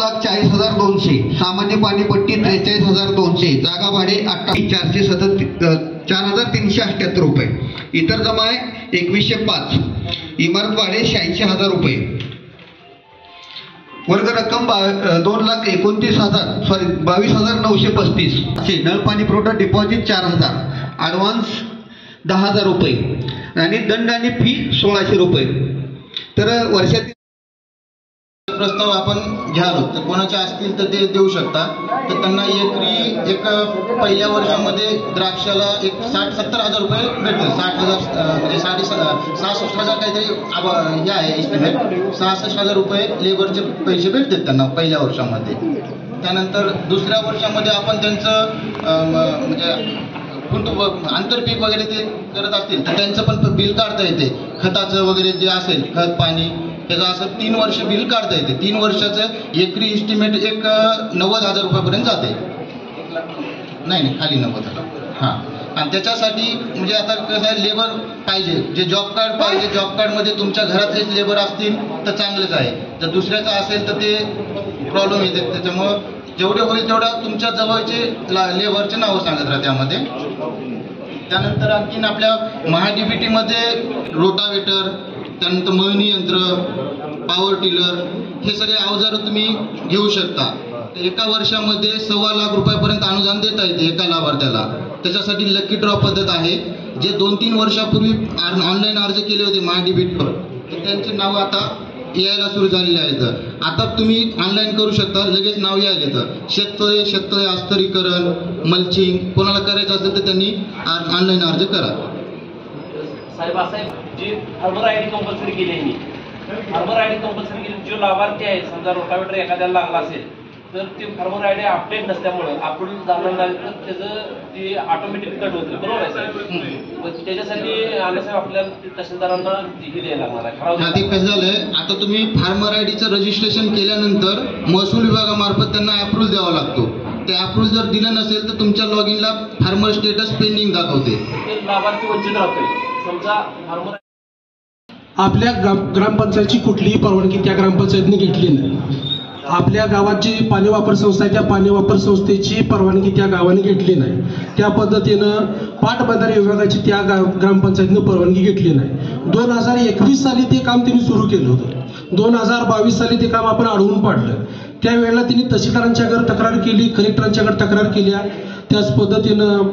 2,40,200, सामान्य पाणीपट्टी 43,200, जागा भाडे 4,378 रुपये, इतर जमा आहे 2,105, इमारत भाडे 86,000 रुपये, वर्ग रक्कम 22,935, नळ पाणी पुरवठा डिपॉझिट 4,000, ॲडव्हान्स 10,000 रुपये आणि दंड आणि फी 1,600 रुपये. तर वर्षातील प्रस्ताव आपण घ्याल तर कोणाचे असतील तर ते देऊ शकता. तर त्यांना एकरी पहिल्या वर्षामध्ये द्राक्षाला 60-70,000 रुपये भेटतील. 60,000 म्हणजे 66,000 काहीतरी हे आहे एस्टिमेट. 66,000 रुपये लेबरचे पैसे भेटतात त्यांना पहिल्या वर्षामध्ये. त्यानंतर दुसऱ्या वर्षामध्ये आपण त्यांचं म्हणजे आंतरपीक वगैरे ते करत असतील तर त्यांचं पण बिल काढता येते. खताचं वगैरे जे असेल, खत पाणी, त्याचं असं 3 वर्ष बिल काढता येते. 3 वर्षाचं एकरी इस्टिमेट 90,000 रुपयापर्यंत जाते. नाही खाली 90,000. हां. आणि त्याच्यासाठी म्हणजे आता कसं आहे, लेबर पाहिजे, जे जॉब कार्ड पाहिजे. जॉब कार्डमध्ये तुमच्या घरातलेच लेबर असतील तर चांगलंच आहे. जर दुसऱ्याचं असेल तर ते प्रॉब्लेम येते. त्याच्यामुळं जेवढे होईल तेवढा तुमच्या जवळचे लेबरचे नावं सांगत राहा त्यामध्ये. त्यानंतर आणखीन आपल्या महाडीबीटीमध्ये रोटावेटर, त्यानंतर मळणी यंत्र, पॉवर टिलर हे सगळे अवजारं तुम्ही घेऊ शकता. एका वर्षामध्ये 1.25 लाख रुपयापर्यंत अनुदान देता येते एका लाभार्थ्याला. त्याच्यासाठी लकी ड्रॉ पद्धत आहे. जे 2-3 वर्षापूर्वी ऑनलाईन अर्ज केले होते महाडीबीटीवर तर त्यांचे नाव आता यायला सुरू झालेले आहेत. आता तुम्ही ऑनलाईन करू शकता, लगेच नाव यायला येतं. शेततळे अस्तरीकरण, मल्चिंग कोणाला करायचं असेल तर त्यांनी ऑनलाईन अर्ज करा. साहेब असं जी फार्मर आयडी कंपल्सरी केली आहे, फार्मर आयडी कंपल्सरी केली. जो लाभार्थी आहे, समजा रोटावेटर एखाद्याला लागला असेल तर ते फार्मर आयडी अपडेट नसल्यामुळं अप्रूव्ह झालं नाही तर त्याचं ते ऑटोमॅटिक कट होतं. बरोबर आहे साहेब? त्याच्यासाठी साहेब आपल्याला तहसीलदारांना हे द्यायला लागणार आहे. ते कसं झालंय, आता तुम्ही फार्मर आयडीचं रजिस्ट्रेशन केल्यानंतर महसूल विभागामार्फत त्यांना अप्रूव्ह द्यावा लागतो. ते अप्रूव्ह जर दिलं नसेल तर तुमच्या लॉग इनला फार्मर स्टेटस पेंडिंग दाखवते. लाभार्थी वंचित राहतोय. समजा फार्मर आपल्या ग्रामपंचायतची कुठलीही परवानगी त्या ग्रामपंचायतने घेतली नाही. आपल्या गावात जी पाणी वापर संस्था आहे त्या पाणी वापर संस्थेची परवानगी त्या गावाने घेतली नाही. त्या पद्धतीनं पाटबंधारे विभागाची त्या ग्रामपंचायतीनं परवानगी घेतली नाही. 2021 साली ते काम त्यांनी सुरू केलं होतं. 2022 साली ते काम आपण अडवून पाडलं. त्यावेळेला त्यांनी तहसीलदारांच्याकडे तक्रार केली, कलेक्टरांच्याकडे तक्रार केल्या. त्याच पद्धतीनं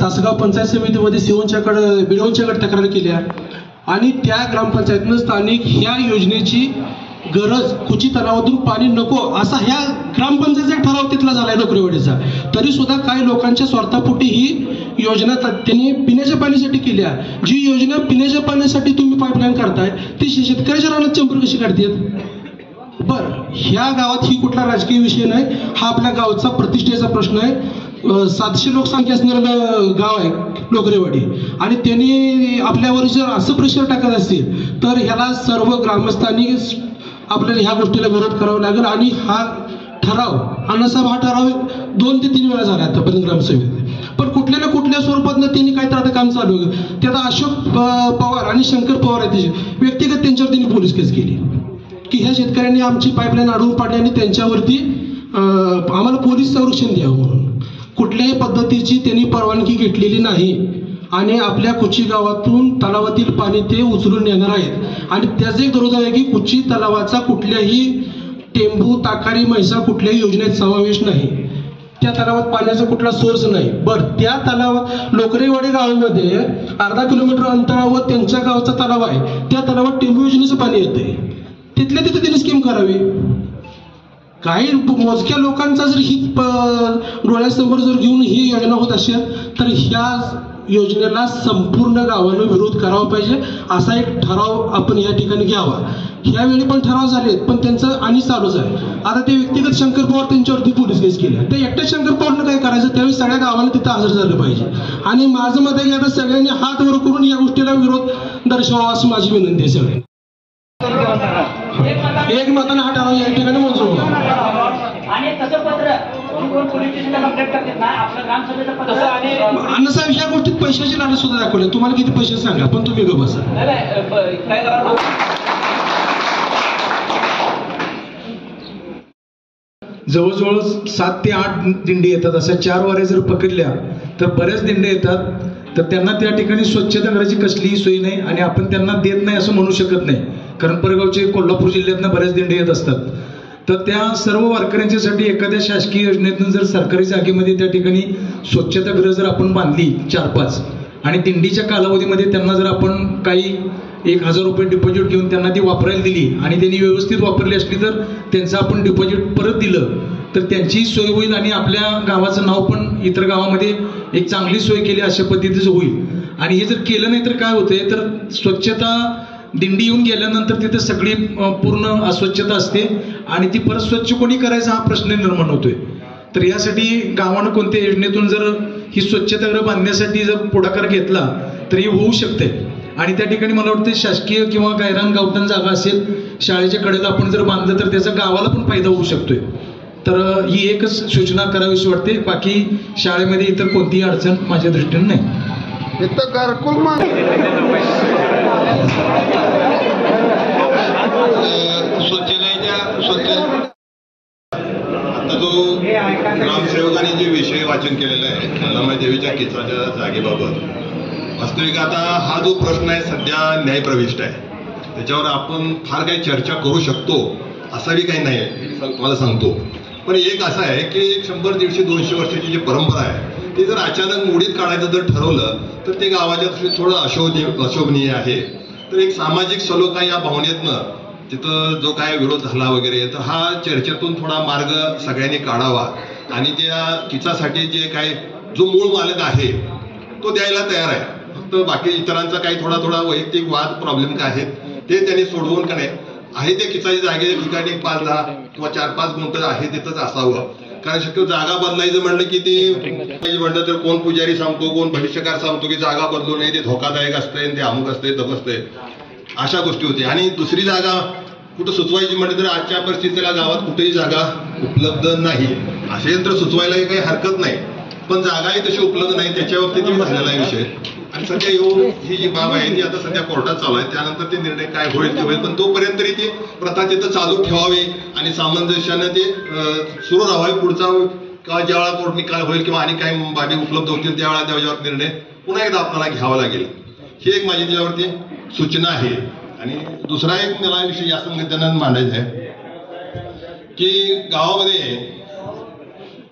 तासगाव पंचायत समितीमध्ये बिडवंच्याकडे तक्रार केल्या आणि त्या ग्रामपंचायतीनं स्थानिक ह्या योजनेची गरज कुची तलावातून पाणी नको असा ह्या ग्रामपंचायतीचा ठराव तिथला झालाय नोकरीवाडीचा. तरी सुद्धा काही लोकांच्या स्वार्थापोटी ही योजना त्यांनी पिण्याच्या पाण्यासाठी केल्या. जी योजना पिण्याच्या पाण्यासाठी तुम्ही पाईपलाईन करताय ती शेतकऱ्याच्या रानात चंपर कशी काढतात? बरं, ह्या गावात ही कुठला राजकीय विषय नाही. हा आपल्या गावचा प्रतिष्ठेचा प्रश्न आहे. 700 लोकसंख्या असणारं गाव आहे नोकरीवाडी आणि त्यांनी आपल्यावर जर असं प्रेशर टाकत असतील तर ह्याला सर्व ग्रामस्थांनी आपल्याला ह्या गोष्टीला विरोध करावा लागेल. आणि हा ठराव अण्णासाहेब हा ठराव 2 ते 3 वेळा झाला आतापर्यंत ग्रामसभेत. पण कुठल्या ना कुठल्या स्वरूपातनं त्यांनी काय तर आता काम चालू आहे. ते आता अशोक पवार आणि शंकर पवार आहेत व्यक्तिगत त्यांच्यावर त्यांनी पोलीस केस केली की ह्या शेतकऱ्यांनी आमची पाईपलाईन अडवून पाडली आणि त्यांच्यावरती आम्हाला पोलीस संरक्षण द्यावं म्हणून. कुठल्याही पद्धतीची त्यांनी परवानगी घेतलेली नाही आणि आपल्या कुची गावातून तलावातील पाणी ते उचलून नेणार आहेत. आणि त्याचा एक दुर्दैव आहे की कुची तलावाचा कुठल्याही टेंबू, ताकारी, म्हैसा कुठल्याही योजनेत समावेश नाही. त्या तलावात पाण्याचा कुठला सोर्स नाही. बरं, त्या तलावात लोकरेवाडी गावामध्ये अर्धा किलोमीटर अंतरावर त्यांच्या गावचा तलाव आहे. त्या तलावात टेंबू योजनेचं पाणी येतंय. तिथल्या तिथे त्यांनी स्कीम करावी. काही मोजक्या लोकांचा जर ही डोळ्यासमोर जर घेऊन ही योजना होत असेल तर ह्या योजनेला संपूर्ण गावानं विरोध करावा पाहिजे. असा एक ठराव आपण या ठिकाणी घ्यावा. ह्यावेळी पण ठराव झालेत पण त्यांचं आणि चालूच आहे. आता ते व्यक्तिगत शंकर पवार त्यांच्यावरती पोलीस केस केल्या. त्या एकट्या शंकर पवारनं काय करायचं, त्यावेळी सगळ्या गावाला तिथं हजर झालं पाहिजे. आणि माझं मत आहे की आता सगळ्यांनी हात वर करून या गोष्टीला विरोध दर्शवावा अशी माझी विनंती आहे. सगळ्यांनी एक मताने हा ठराव या ठिकाणी मंजूर होतो. अण्णासाहेब ह्या गोष्टीत पैशाची लालच सुद्धा दाखवली. तुम्हाला किती पैसे सांगा पण तुम्ही गप्प बसा. जवळजवळ 7 ते 8 दिंडी येतात. अशा 4 वाऱ्या जर पकडल्या तर बऱ्याच दिंड्या येतात. तर त्यांना त्या ठिकाणी स्वच्छतागृहाची कसलीही सोय नाही आणि आपण त्यांना देत नाही असं म्हणू शकत नाही, कारण परगावचे कोल्हापूर जिल्ह्यातनं बऱ्याच दिंडे येत असतात. तर त्या सर्व वारकऱ्यांच्यासाठी एखाद्या शासकीय योजनेतून जर सरकारी जागेमध्ये त्या ठिकाणी स्वच्छतागृह जर आपण बांधली 4-5 आणि दिंडीच्या कालावधीमध्ये त्यांना जर आपण काही 1000 रुपये डिपॉझिट घेऊन त्यांना ती वापरायला दिली आणि त्यांनी व्यवस्थित वापरली असली तर त्यांचं आपण डिपॉझिट परत दिलं तर त्यांचीही सोय होईल आणि आपल्या गावाचं नाव पण इतर गावामध्ये एक चांगली सोय केली अशा पद्धतीचं होईल. आणि हे जर केलं नाही तर काय होतंय, तर स्वच्छता दिंडी येऊन गेल्यानंतर तिथे सगळी पूर्ण अस्वच्छता असते आणि ती परत स्वच्छ कोणी करायचा हा प्रश्न निर्माण होतोय. तर यासाठी गावानं कोणत्या योजनेतून जर ही स्वच्छतागृह बांधण्यासाठी जर पुढाकार घेतला तर हे होऊ शकते. आणि त्या ठिकाणी मला वाटतं शासकीय किंवा गायरान गावठाण जागा असेल शाळेच्या कडेला आपण जर बांधलं तर त्याचा गावाला पण फायदा होऊ शकतोय. तर ही एकच सूचना करावीशी वाटते. बाकी शाळेमध्ये इतर कोणतीही अडचण माझ्या दृष्टीने नाही. आता जो ग्रामसेवकांनी जे विषय वाचन केलेला आहे नलामाई देवीच्या किचनाच्या जागेबाबत, वास्तविक आता हा जो प्रश्न आहे सध्या न्यायप्रविष्ट आहे, त्याच्यावर आपण फार काही चर्चा करू शकतो असंही काही नाही आहे तुम्हाला सांगतो. पण एक असं आहे की 100, 150, 200 वर्षाची जी परंपरा आहे ती जर अचानक मोडीत काढायचं जर ठरवलं तर ते गावाच्या दृष्टीने थोडं अशोभनीय आहे. तर एक सामाजिक सलोखा या भावनेतनं तिथं जो काय विरोध झाला वगैरे तर हा चर्चेतून थोडा मार्ग सगळ्यांनी काढावा आणि त्या किचासाठी जे काय जो मूळ मालक आहे तो द्यायला तयार आहे. फक्त बाकी इतरांचा काही थोडा वैयक्तिक वाद प्रॉब्लेम काय आहेत ते त्यांनी सोडवून का नाही आहे ते किचाच्या जागेच्या ठिकाणी 5-10 किंवा 4-5 गुंठ आहे तिथंच असावं. कारण शक्य जागा बदलायचं म्हणलं की ते म्हणलं तर कोण पुजारी सांगतो कोण भविष्यकार सांगतो की जागा बदलू नये, ते धोकादायक असतंय, ते अमुक असतंय तप असतंय, अशा गोष्टी होती. आणि दुसरी जागा कुठं सुचवायची म्हणलं तर आजच्या परिस्थितीला गावात कुठेही जागा उपलब्ध नाही. असे यंत्र सुचवायलाही काही हरकत नाही, पण जागाही तशी उपलब्ध नाही त्याच्यावरती झालेला आहे विषय. आणि सध्या ही जी बाब आहे ती आता सध्या कोर्टात चालू आहे, त्यानंतर ते निर्णय काय होईल ते होईल. पण तोपर्यंत तरी ती प्रथा तिथं चालू ठेवावी आणि सामंजस्यानं ते सुरू राहावे. पुढचा किंवा ज्यावेळा कोर्ट निकाल होईल किंवा आणि काही बाबी उपलब्ध होतील त्यावेळेला त्याच्यावर निर्णय पुन्हा एकदा आपल्याला घ्यावा लागेल. ही एक माझी त्याच्यावरती सूचना आहे. आणि दुसरा एक मला विषय या संघटनेनं मांडायचा आहे की गावामध्ये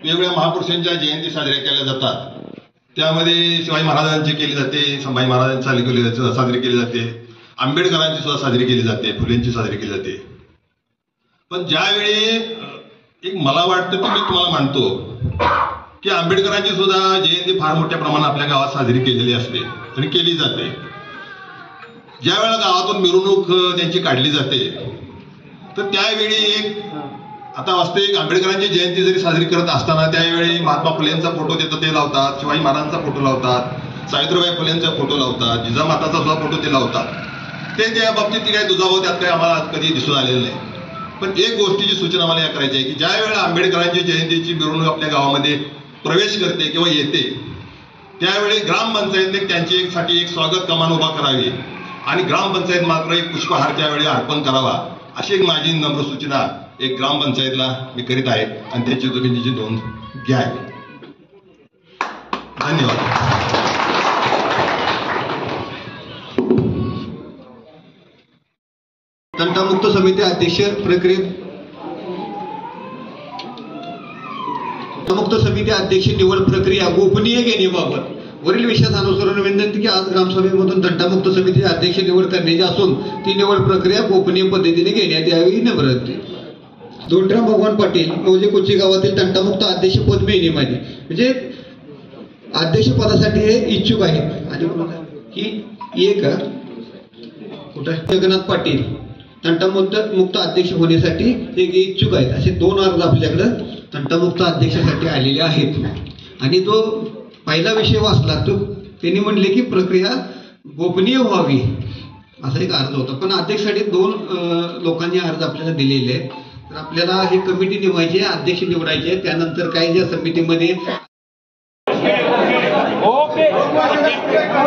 वेगवेगळ्या महापुरुषांच्या जयंती साजऱ्या केल्या जातात. त्यामध्ये शिवाजी महाराजांची केली जाते, संभाजी महाराजांची साजरी केली जाते, आंबेडकरांची सुद्धा साजरी केली जाते, फुलेंची साजरी केली जाते. पण ज्यावेळी एक मला वाटतं की मी तुम्हाला मानतो की आंबेडकरांची सुद्धा जयंती फार मोठ्या प्रमाणात आपल्या गावात साजरी केलेली असते आणि केली जाते. ज्या वेळेला गावातून मिरवणूक त्यांची काढली जाते तर त्यावेळी एक आता वास्तविक आंबेडकरांची जयंती जरी साजरी करत असताना त्यावेळी महात्मा फुलेंचा फोटो तिथं ते लावतात, शिवाजी महाराजांचा फोटो लावतात, सावित्रीबाई फुलेंचा फोटो लावतात, जिजामाताचा सुद्धा फोटो ते लावतात. ते त्या बाबतीत ती काही दुजाभाव त्यात काही आम्हाला कधी दिसून आलेलं नाही. पण एक गोष्टीची सूचना मला या करायची आहे की ज्या वेळेला आंबेडकरांची जयंतीची मिरवणूक आपल्या गावामध्ये प्रवेश करते किंवा येते त्यावेळी ग्रामपंचायतने त्यांची साठी एक स्वागत कमान उभा करावी आणि ग्रामपंचायत मात्र एक पुष्पहार त्यावेळी अर्पण करावा अशी एक माझी नम्र सूचना एक ग्रामपंचायतला मी करीत आहे आणि त्याची तुम्ही तिची नोंद घ्यावी. धन्यवाद. तंटामुक्त समिती अध्यक्ष प्रक्रियेत तंटामुक्त समिती अध्यक्ष निवड प्रक्रिया गोपनीय घेण्याबाबत वरील विषयात अनुसरून विनंती की आज ग्रामसभेमधून तंटामुक्त समिती अध्यक्ष निवड करण्याची असून ती निवड प्रक्रिया गोपनीय पद्धतीने घेण्यात यावी. विनम्र धोंडराम भगवान पाटील मौजे कोची गावातील तंटामुक्त अध्यक्ष पद मिळणे माझे म्हणजे अध्यक्ष पदासाठी हे इच्छुक आहेत. आणि ही एक कुठं जगन्नाथ पाटील तंटामुक्त अध्यक्ष होण्यासाठी एक इच्छुक आहेत. असे 2 अर्ज आपल्याकडं तंटामुक्त अध्यक्षासाठी आलेले आहेत. आणि तो पहिला विषय वाचला तो त्यांनी म्हणले की प्रक्रिया गोपनीय व्हावी असा एक अर्ज होता. पण अध्यक्षासाठी 2 लोकांनी अर्ज आपल्याला दिलेले आहेत. तर आपल्याला ही कमिटी निवडायची आहे, अध्यक्ष निवडायचे आहे. त्यानंतर काही ज्या समितीमध्ये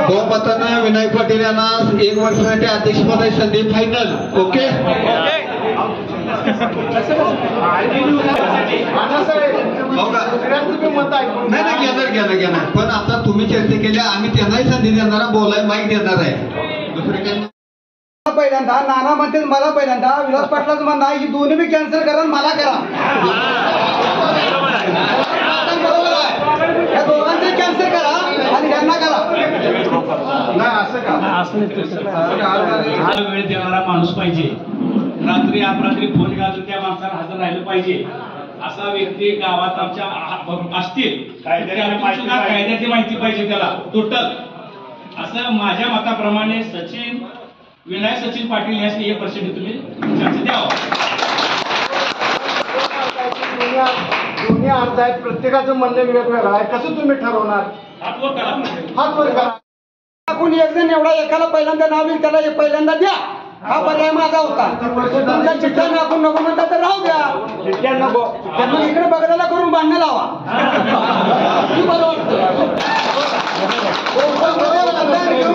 बहुमतानं विनायक पाटील यांना 1 वर्षासाठी अध्यक्षपदाची संधी फायनल. ओके. हो का? नाही नाही घेणार पण आता तुम्ही चर्चा केल्या आम्ही त्यांनाही संधी देणार आहे, बोलाय माईक देणार आहे. दुसरे काय पहिल्यांदा नाना म्हणते मला पहिल्यांदा विलास पाटलाच म्हणणं आहे की दोन्ही बी कॅन्सल करा मला करा. बरोबर आहे, या दोघांचे कॅन्सल करा आणि त्यांना करा. नाही असं का वेळ देणारा माणूस पाहिजे. रात्री अपरात्री फोन घालून त्या माणसाला हजर राहिलं पाहिजे. असा व्यक्ती गावात आमच्या असतील कायद्याची माहिती पाहिजे त्याला टोटल. असं माझ्या मताप्रमाणे विनायक सचिन पाटील यास 1% तुम्ही चान्स द्यावा. दोन्ही अर्ज आहेत, प्रत्येकाचं म्हणणं वेगवेगळं आहे. कसं तुम्ही ठरवणार? हात वर करा. हात वर करा. कोणी एक जण एवढा एकाला पहिल्यांदा नाव येईल त्याला पहिल्यांदा द्या. हा पर्याय माझा होता. तुमच्या चिठ्ठ्या आपण नको म्हणता तर राहू द्या. चिठ्ठ्या नको त्यांना इकडे बघायला करून बांधणं लावा.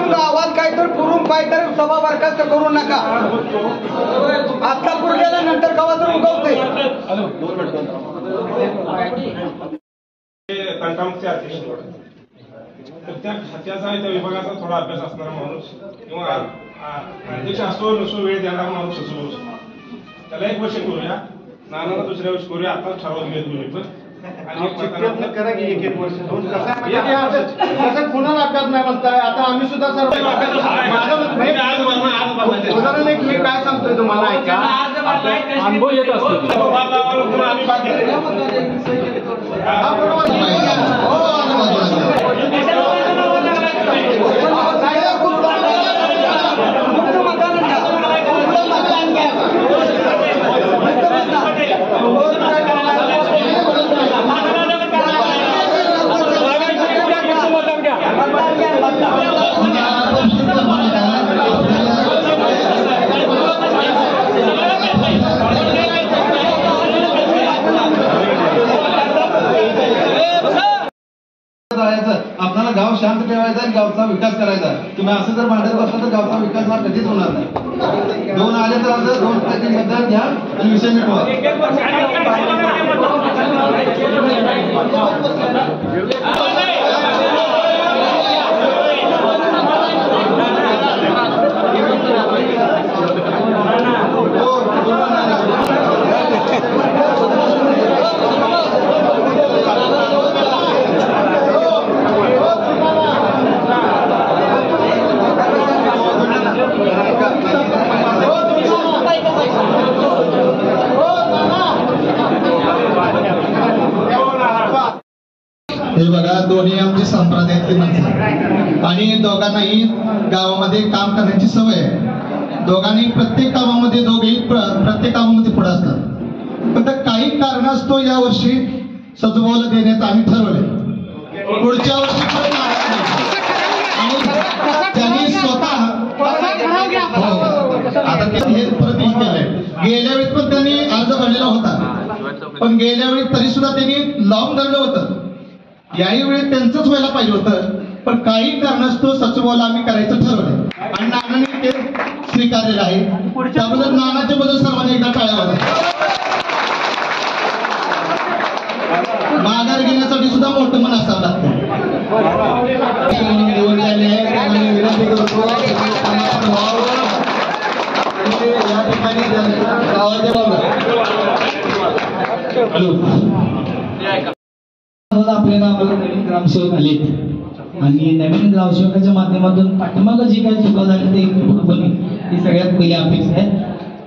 गावात काहीतरी पुरून काहीतरी सभा बरखास्त करू नका. आता पुरलेल्या नंतर गावात तर उगवते. तंटामुक्ती अध्यक्ष तर त्या खात्याचा त्या विभागाचा थोडा अभ्यास असणारा माणूस किंवा अध्यक्ष असो नसो वेळ देणारा माणूस असो त्याला 1 वर्ष करूया, नानाला दुसऱ्या वर्षी करूया. आता ठरवून घेत तुम्ही पण करा की 1 वर्ष कुणाला अभ्यास नाही म्हणताय. आता आम्ही सुद्धा सर्व उदाहरण एक मी काय सांगतोय तुम्हाला ऐका. अनुभव येत असतो. आपल्याला गाव शांत ठेवायचा आणि गावचा विकास करायचा. तुम्ही असं जर भांडत बसला तर गावचा विकास हा कधीच होणार नाही. 2 आले तर 2 मतदान घ्या आणि विषय मिटवा. हे बघा, दोन्ही आमची संप्रदायातली माणसं आणि दोघांनाही गावामध्ये काम करण्याची सवय आहे. दोघांनी प्रत्येक कामामध्ये प्रत्येक कामामध्ये पुढे असतात. फक्त काही कारणास्तव या वर्षी सजवाला देण्यात आम्ही ठरवले. पुढच्या वर्षी पण त्यांनी स्वतः आता हे परत केलंय. गेल्या वेळेस पण त्यांनी अर्ज भरलेला होता, पण गेल्या वेळेस तरी सुद्धा त्यांनी लावून धरलं होतं. याही वेळी त्यांचंच व्हायला पाहिजे होतं, पण काही कारणास्तव सचिवाला आम्ही करायचं ठरवलंय आणि नानांनी ते स्वीकारलेलं आहे. त्याबद्दल नानाच्या बद्दल सर्वांनी एकदा टाळ्या वाजवा. माघार घेण्यासाठी सुद्धा मोठं मन असावं लागतं. निवड झाली आहे, त्यामुळे विनंती करतो या ठिकाणी गावाच्या आपल्या गावाला नवीन ग्रामसेवक आलेत आणि नवीन ग्रामसेवकाच्या माध्यमातून पाठीमागं जी काही चुका झाली ते पूर्णपणे ही सगळ्यात पहिली अपेक्षा आहे.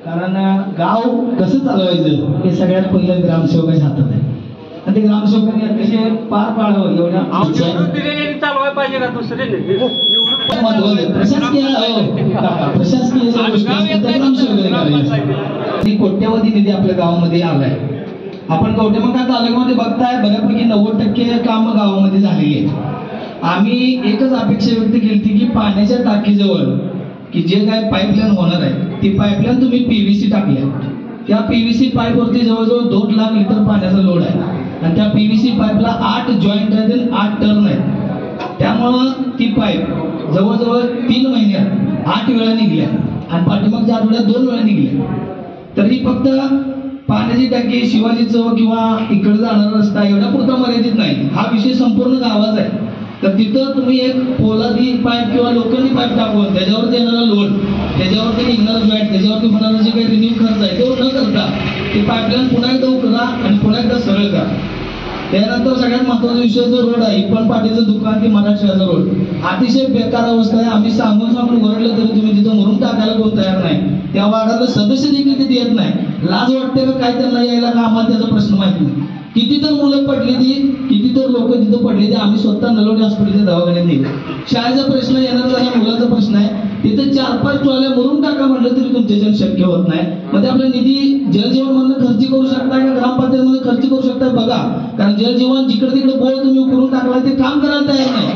कारण गाव कसं चालवायचं हे सगळ्यात पहिलं ग्रामसेवकाच्या हातात आहे आणि ते ग्रामसेवकांनी अतिशय पार पाडावं एवढ्या चालवायला पाहिजे का दुसरे प्रशासकीय कोट्यावधी निधी आपल्या गावामध्ये आलाय. आपण कवठेमंकाळ तालुक्यामध्ये बघताय बऱ्यापैकी 90% काम गावामध्ये झालेली आहेत. आम्ही एकच अपेक्षा व्यक्त केली की पाण्याच्या टाकीजवळ की जे काय पाईपलाईन होणार आहे ती पाईपलाईन तुम्ही PVC टाकल्या. त्या PVC पाईपवरती जवळजवळ 2 लाख लिटर पाण्याचा लोड आहे आणि त्या PVC पाईपला 8 जॉईंट आहेत, 8 टर्न आहेत. त्यामुळं ती पाईप जवळजवळ 3 महिन्यात 8 वेळा निघल्या आणि पाठीमागच्या आठवड्यात 2 वेळा निघल्या. तरी फक्त पाण्याची टाकी शिवाजी चौक किंवा इकडे जाणारा रस्ता एवढा पुरता मर्यादित नाही, हा विषय संपूर्ण गावाचा आहे. तर तिथं तुम्ही एक पोलादी पाईप किंवा लोखंडी पाईप टाकून त्याच्यावरती येणारा लोड, त्याच्यावरती निघणारा जॉईंट, त्याच्यावरती होणारा जे काही रिन्यू खर्च आहे तो न करता ते पाईपलाईन पुन्हा एकदा उकरा आणि पुन्हा एकदा सरळ करा. त्यानंतर सगळ्यात महत्वाचा विषय जो रोड आहे, इप्पन पाटीलचं दुकान ते मराठवाड्याचा रोड अतिशय बेकार अवस्था आहे. आम्ही सांगून ओरडलं तरी तुम्ही तिथं मुरुम टाकायला कोण तयार नाही. त्या वार्डातले सदस्य देखील तिथे येत नाही. लाज वाटते का काय त्यांना यायला का आम्हाला त्याचा प्रश्न माहिती नाही. किती तर मुलं पडली ती, किती तर लोक तिथं पडली ती. आम्ही स्वतः नलवडे हॉस्पिटलच्या दवाखान्यात नेले. शाळेचा प्रश्न येणार झाला, मुलांचा प्रश्न आहे. तिथं 4-5 टॉयल्या मुरुम टाका म्हटलं तरी तुमच्याच्यानं शक्य होत नाही. मध्ये आपला निधी जलजीवन मधून खर्च करू शकताय का ग्रामपंचायत मध्ये खर्च करू शकताय बघा. कारण जलजीवन जिकडे तिकडे बोळ तुम्ही उकरून टाकला ते काम करायला तयार नाही.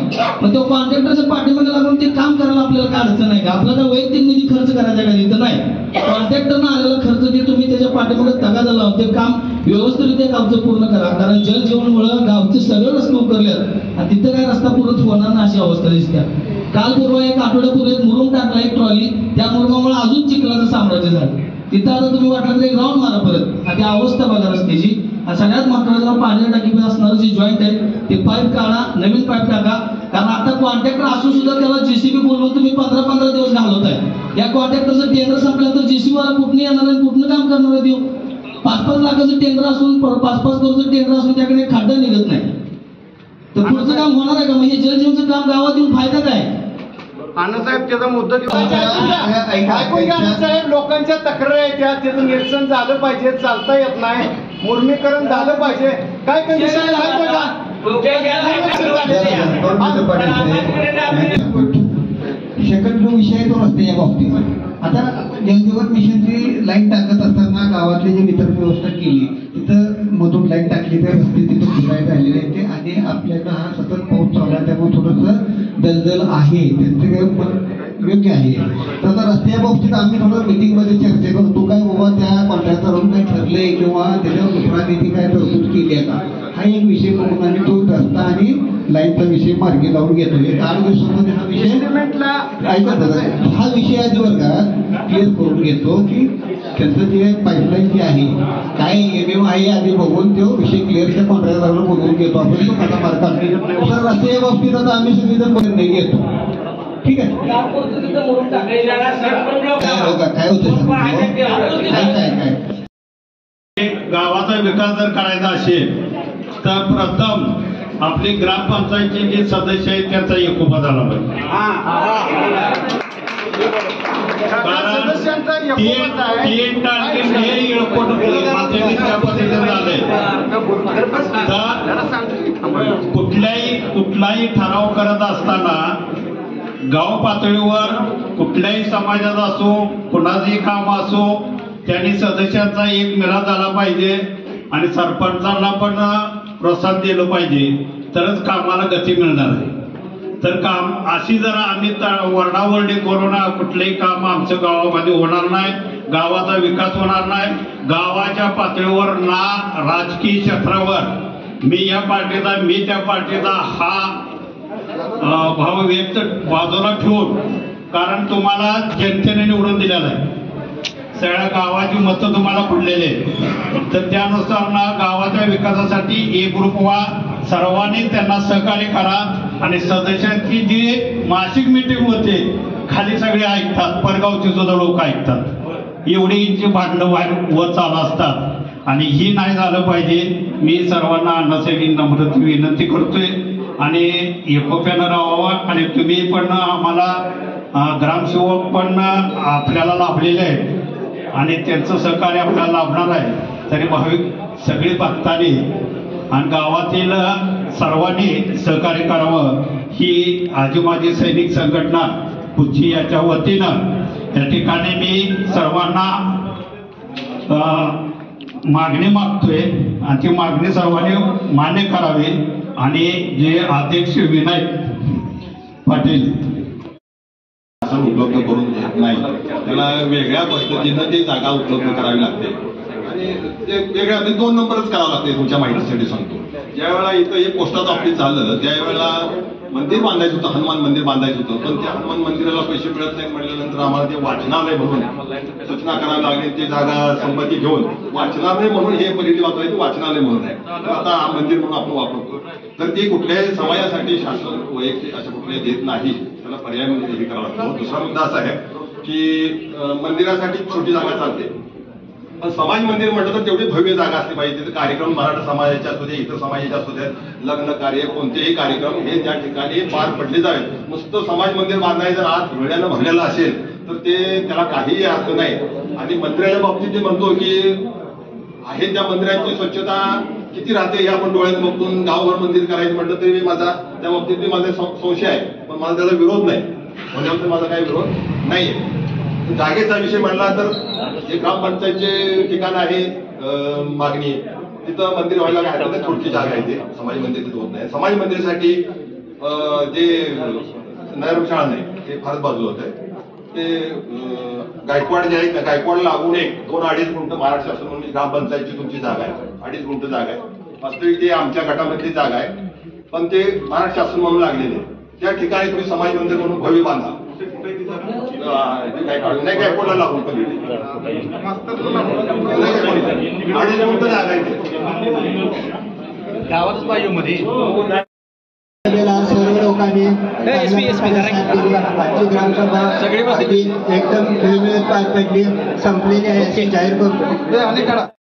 मग तो कॉन्ट्रॅक्टरच्या पाठीमागे लागून ते काम करायला आपल्याला काय अडचण आहे का? आपला काय वैयक्तिक निधी खर्च करायचा का? तिथं नाही. कॉन्ट्रॅक्टरनं आलेला खर्च ते तुम्ही त्याच्या पाठीमागे तगादा लावून ते काम व्यवस्थितरित्या गावचं पूर्ण करा. कारण जलजीवनमुळे गावचे सगळे रस्ते उकरलेत आणि तिथं काय रस्ता पूर्ण होणार नाही अशी अवस्था दिसते. काल पूर्व एक आठवड्यापूर्वी एक मुरुम टाकला, एक ट्रॉली, त्या मुरुमामुळे अजून चिखलाचं साम्राज्य झालं. तिथं आता तुम्ही वाटलं तर एक राऊंड मारा परत. आणि अवस्था बघा रस्त्याची. आणि सगळ्यात महत्वाचं पाण्याच्या टाकीमध्ये असणारं जे जॉईंट आहे ते पाईप काढा, नवीन पाईप टाका. कारण आता कॉन्ट्रॅक्टर असून सुद्धा त्याला जेसीबी बोलवून तुम्ही 15-15 दिवस घालवताय. या कॉन्ट्रॅक्टरचं टेंडर संपल्यानंतर जेसीबी वाला कुठनं येणार आणि कुठनं काम करणार देऊ? 5-5 लाखाचं टेंडर असून 5-5 करोडचं टेंडर असून त्याकडे खड्डा निघत नाही. तर पुढचं काम होणार आहे का? म्हणजे जलजीवनचं काम गावात येऊन फायदा काय? साहेब त्याचा मुद्दा ऐकून घ्या साहेब. लोकांच्या तक्रारी आहेत त्या, त्याचं निरसन झालं पाहिजे. चालता येत नाही, मुर्मीकरण झालं पाहिजे. काय कंडिशन सेकंड जो विषय तो रस्त्याच्या बाबतीत. आता जलजीवन मिशनची लाईन टाकत असताना गावातली जी वितरण व्यवस्था केली तिथं मधून लाईन टाकली तर रस्ते तिथं फिरायला राहिलेले आहेत ते. आणि आपल्याकडं हा सतत पाऊस चालू आहे त्यामुळे थोडंसं दलदल आहे, त्यांचं योग्य आहे. तर आता रस्त्या बाबतीत आम्ही थोडं मिटिंगमध्ये चर्चा करतो. काय बाबा त्या कॉन्ट्रॅक्टरवरून काय ठरलंय किंवा त्याच्यावर दुसरा निधी काय तरतूद केली आहे का, हा एक विषय बघून आम्ही तो रस्ता आणि लाईनचा विषय मार्गी लावून घेतो. एक 8 दिवसामध्ये हा विषय ऐकत हा विषय आधी वर्गात क्लिअर करून घेतो की त्यांचं जे पाईपलाईन जी आहे काय एमएम आहे आधी बघून तो विषय क्लिअर त्या कॉन्ट्रॅक्टरला बोलवून घेतो. आपण तो कसा मार्ग काढतो. तर रस्त्याच्या बाबतीत आता आम्ही सगळीजण निर्णय घेतो. ठीक आहे. काय होतं काय गावाचा विकास जर करायचा असेल तर प्रथम आपली ग्रामपंचायतचे जे सदस्य आहेत त्यांचा एकोपा झाला पाहिजे. कारण 3 तारखेला हे एअरपोर्ट त्या पद्धतीने झालंय. कुठलाही ठराव करत असताना गाव पातळीवर कुठल्याही समाजाचा असो कुणाचंही काम असो त्यांनी सदस्यांचा एक मेळा झाला पाहिजे आणि सरपंचांना पण प्रोत्साहन दिलं पाहिजे, तरच कामाला गती मिळणार आहे. तर काम अशी जर आम्ही वरडावरडी करून कुठलंही काम आमच्या गावामध्ये होणार नाही, गावाचा विकास होणार नाही. गावाच्या पातळीवर ना राजकीय क्षेत्रावर मी या पार्टीचा मी त्या पार्टीचा हा भाव व्यक्त बाजूला ठेवून, कारण तुम्हाला जनतेने निवडून दिलेला आहे, सगळ्या गावाची मतं तुम्हाला पडलेले आहेत. तर त्यानुसार ना गावाच्या विकासासाठी एक ग्रुप व्हा, सर्वांनी त्यांना सहकार्य करा. आणि सदस्यांची जी मासिक मीटिंग होते खाली सगळे ऐकतात, परगावचे सुद्धा लोक ऐकतात. एवढी इंची भांडणं वर चालू असतात आणि ही नाही झालं पाहिजे. मी सर्वांना अण्णासाहेब नम्र विनंती करतोय आणि एकोप्यानं राहावं. आणि तुम्ही पण आम्हाला ग्रामसेवक पण आपल्याला लाभलेले आहेत आणि त्यांचं सहकार्य आपल्याला लाभणार आहे. तरी भाविक सगळे भक्तांनी आणि गावातील सर्वांनी सहकार्य करावं ही आजी सैनिक संघटना कुची याच्या वतीनं या ठिकाणी मी सर्वांना मागणी मागतोय आणि ती मागणी सर्वांनी मान्य करावी. आणि जे अध्यक्ष विनय पाटील उपलब्ध करून देत नाही, त्याला वेगळ्या पद्धतीनं ती जागा उपलब्ध करावी लागते. आणि ते वेगळ्या म्हणजे 2 नंबरच करावं लागते. तुमच्या माहितीसाठी सांगतो, ज्या वेळेला इथं एक पोस्टाचं ऑफिस झालं त्यावेळेला मंदिर बांधायचं होतं, हनुमान मंदिर बांधायचं होतं, पण त्या हनुमान मंदिराला पैसे मिळत नाही म्हटल्यानंतर आम्हाला ते वाचनालय म्हणून सूचना करावी लागली. ती जागा संपत्ती घेऊन वाचनालय म्हणून हे पहिली वाचवायचं वाचनालय म्हणून आहे. तर आता हा मंदिर म्हणून आपण वापरतो. तर ते कुठल्याही समाजासाठी शासन वैयक्तिक असं कुठले देत नाही, त्याला पर्याय म्हणजे हे करावा लागतो. दुसरा मुद्दा असा आहे की मंदिरासाठी छोटी जागा चालते, पण समाज मंदिर म्हटलं तर तेवढी भव्य जागा असली पाहिजे. तिथे कार्यक्रम मराठा समाजाचे असू दे, इतर समाजाचे असू दे, लग्न कार्य कोणतेही कार्यक्रम हे त्या ठिकाणी पार पडले जावे. नुसतं समाज मंदिर बांधायचं आत वेळेनं भरलेलं असेल तर ते त्याला काहीही अर्थ नाही. आणि मंदिराच्या बाबतीत जे म्हणतो की आहे त्या मंदिराची स्वच्छता किती राहते हे आपण डोळ्यात बघून गावभर मंदिर करायचं म्हटलं तरी माझा त्या बाबतीत माझा संशय आहे, पण मला त्याचा विरोध नाही. म्हणजे माझा काही विरोध नाहीये. जागेचा विषय म्हणला तर जे ग्रामपंचायतचे ठिकाण आहे मागणी, तिथं मंदिर व्हायला काय हरकत नाही. थोडकी जागा आहे, ते समाज मंदिर तिथं होत नाही. समाज मंदिरासाठी जे नैरमशाळा नाही ते फारच बाजूला होत आहे. ते गायकवाड जे आहेत ना, गायकवाड लागून 2-2.5 गुंठ महाराष्ट्र शासन म्हणून ग्रामपंचायतची तुमची जागा आहे, 2.5 गुंठ जागा आहे. वास्तविक ते आमच्या गटामधली जागा आहे, पण ते महाराष्ट्र शासन म्हणून लागलेले. त्या ठिकाणी तुम्ही समाज मंदिर म्हणून भव्य बांधा. नाही गायकवाडला लागून पण 2.5 गुंठ जागा आहे गावातच पाहिजे मध्ये. सर्व लोकांनी आजची ग्रामसभा एकदम खेळमेळीत पार पडली, संपलेली आहे अशी जाहीर करतो.